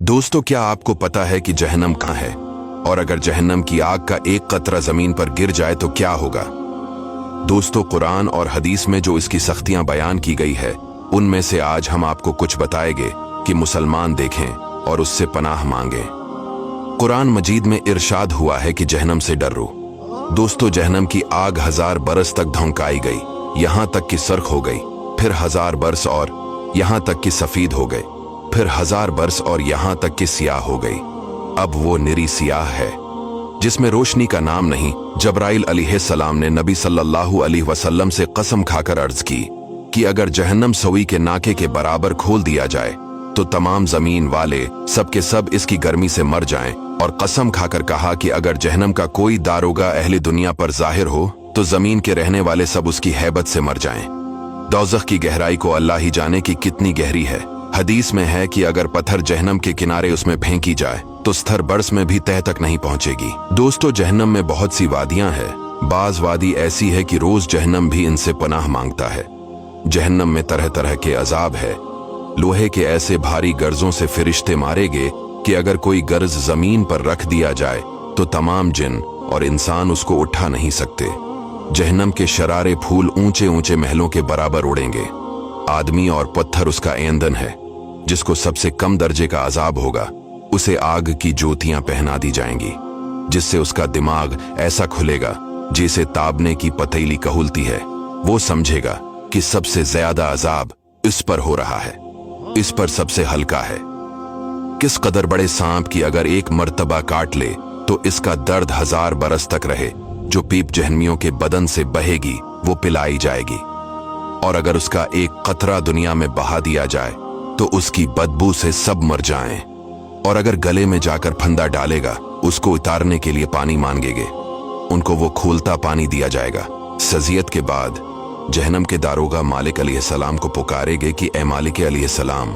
दोस्तों, क्या आपको पता है कि जहन्नम कहाँ है? और अगर जहन्नम की आग का एक कतरा जमीन पर गिर जाए तो क्या होगा? दोस्तों, कुरान और हदीस में जो इसकी सख्तियां बयान की गई है, उनमें से आज हम आपको कुछ बताएंगे कि मुसलमान देखें और उससे पनाह मांगें। कुरान मजीद में इरशाद हुआ है कि जहन्नम से डरो। दोस्तों, जहन्नम की आग 1000 बरस तक धौंकाई गई, यहां तक कि सर्ख हो गई, फिर 1000 बरस और यहां तक कि सफीद हो गए, फिर 1000 बरस और यहां तक कि सियाह हो गई। अब वो निरी सियाह है जिसमें रोशनी का नाम नहीं। जबराइल अलैहिस्सलाम ने नबी सल्लल्लाहु अलैहि वसल्लम से कसम खाकर अर्ज की कि अगर जहन्नम सवी के नाके के बराबर खोल दिया जाए तो तमाम जमीन वाले सब के सब इसकी गर्मी से मर जाएं, और कसम खाकर कहा कि अगर जहन्नम का कोई दारोगा अहले दुनिया पर जाहिर हो तो जमीन के रहने वाले सब उसकी हैबत से मर जाएं। दोज़ख की गहराई को अल्लाह ही जाने की कितनी गहरी है। हदीस में है कि अगर पत्थर जहन्नम के किनारे उसमें फेंकी जाए तो स्तर बरस में भी तह तक नहीं पहुंचेगी। दोस्तों, जहन्नम में बहुत सी वादियां हैं। बाज वादी ऐसी है कि रोज जहन्नम भी इनसे पनाह मांगता है। जहन्नम में तरह तरह के अजाब है। लोहे के ऐसे भारी गर्जों से फिरिश्ते मारेगे कि अगर कोई गर्ज जमीन पर रख दिया जाए तो तमाम जिन और इंसान उसको उठा नहीं सकते। जहन्नम के शरारे फूल ऊंचे ऊंचे महलों के बराबर उड़ेंगे। आदमी और पत्थर उसका ईंधन है। जिसको सबसे कम दर्जे का अजाब होगा उसे आग की ज्योतियां पहना दी जाएंगी, जिससे उसका दिमाग ऐसा खुलेगा जैसे ताबने की पतीली कहलती है। वो समझेगा कि सबसे ज्यादा अजाब इस पर हो रहा है, इस पर सबसे हल्का है। किस कदर बड़े सांप की अगर एक मर्तबा काट ले तो इसका दर्द 1000 बरस तक रहे। जो पीप जहन्मियों के बदन से बहेगी वो पिलाई जाएगी, और अगर उसका एक कतरा दुनिया में बहा दिया जाए तो उसकी बदबू से सब मर जाएं। और अगर गले में जाकर फंदा डालेगा उसको उतारने के लिए पानी मांगेंगे, उनको वो खोलता पानी दिया जाएगा। सजियत के बाद जहन्नम के दारोगा मालिक अलैहिस्सलाम को पुकारेगे कि ए मालिक अलैहिस्सलाम,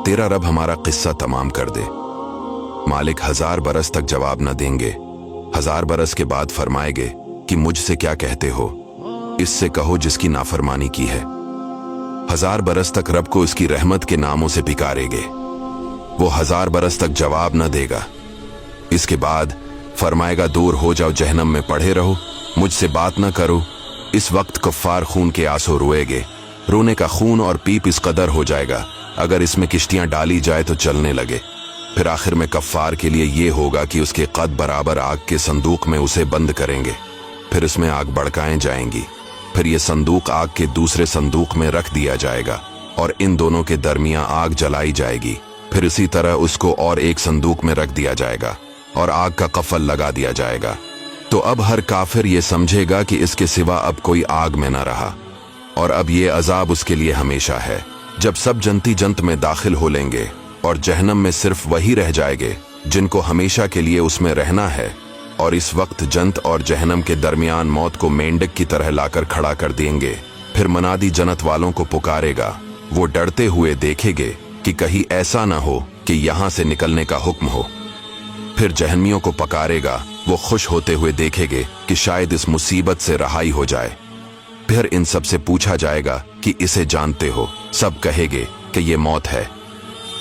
तेरा रब हमारा किस्सा तमाम कर दे। मालिक 1000 बरस तक जवाब न देंगे। 1000 बरस के बाद फरमाएंगे कि मुझसे क्या कहते हो? इससे कहो जिसकी नाफरमानी की है। 1000 बरस तक रब को इसकी रहमत के नामों से पुकारेंगे। वो 1000 बरस तक जवाब न देगा। इसके बाद फरमाएगा, दूर हो जाओ, जहन्नम में पड़े रहो, मुझसे बात न करो। इस वक्त कफ्फार खून के आंसू रोएंगे। रोने का खून और पीप इस कदर हो जाएगा अगर इसमें किश्तियां डाली जाए तो चलने लगे। फिर आखिर में कफ्फार के लिए ये होगा कि उसके कद बराबर आग के संदूक में उसे बंद करेंगे। फिर इसमें आग भड़काएं जाएंगी। फिर ये संदूक आग के दूसरे संदूक में रख दिया जाएगा और इन दोनों के दरमियान आग जलाई जाएगी। फिर इसी तरह उसको और एक संदूक में रख दिया जाएगा और आग का कफल लगा दिया जाएगा। तो अब हर काफिर ये समझेगा कि इसके सिवा अब कोई आग में न रहा, और अब ये अजाब उसके लिए हमेशा है। जब सब जनती जंत में दाखिल हो लेंगे और जहन्नम में सिर्फ वही रह जाएंगे जिनको हमेशा के लिए उसमें रहना है, और इस वक्त जन्नत और जहन्नम के दरमियान मौत को मेंढक की तरह लाकर खड़ा कर देंगे। फिर मनादी जन्नत वालों को पुकारेगा। वो डरते हुए देखेंगे कि कहीं ऐसा न हो कि यहां से निकलने का हुक्म हो। फिर जहन्मियों को पुकारेगा। वो खुश होते हुए देखेंगे कि शायद इस मुसीबत से रहाई हो जाए। फिर इन सब से पूछा जाएगा कि इसे जानते हो? सब कहेंगे कि ये मौत है।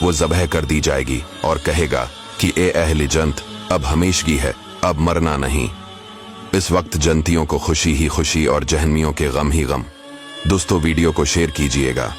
वो ज़बह कर दी जाएगी और कहेगा कि ए अहले जन्नत, अब हमेशगी है, अब मरना नहीं। इस वक्त जन्नतियों को खुशी ही खुशी और जहन्मियों के गम ही गम। दोस्तों, वीडियो को शेयर कीजिएगा।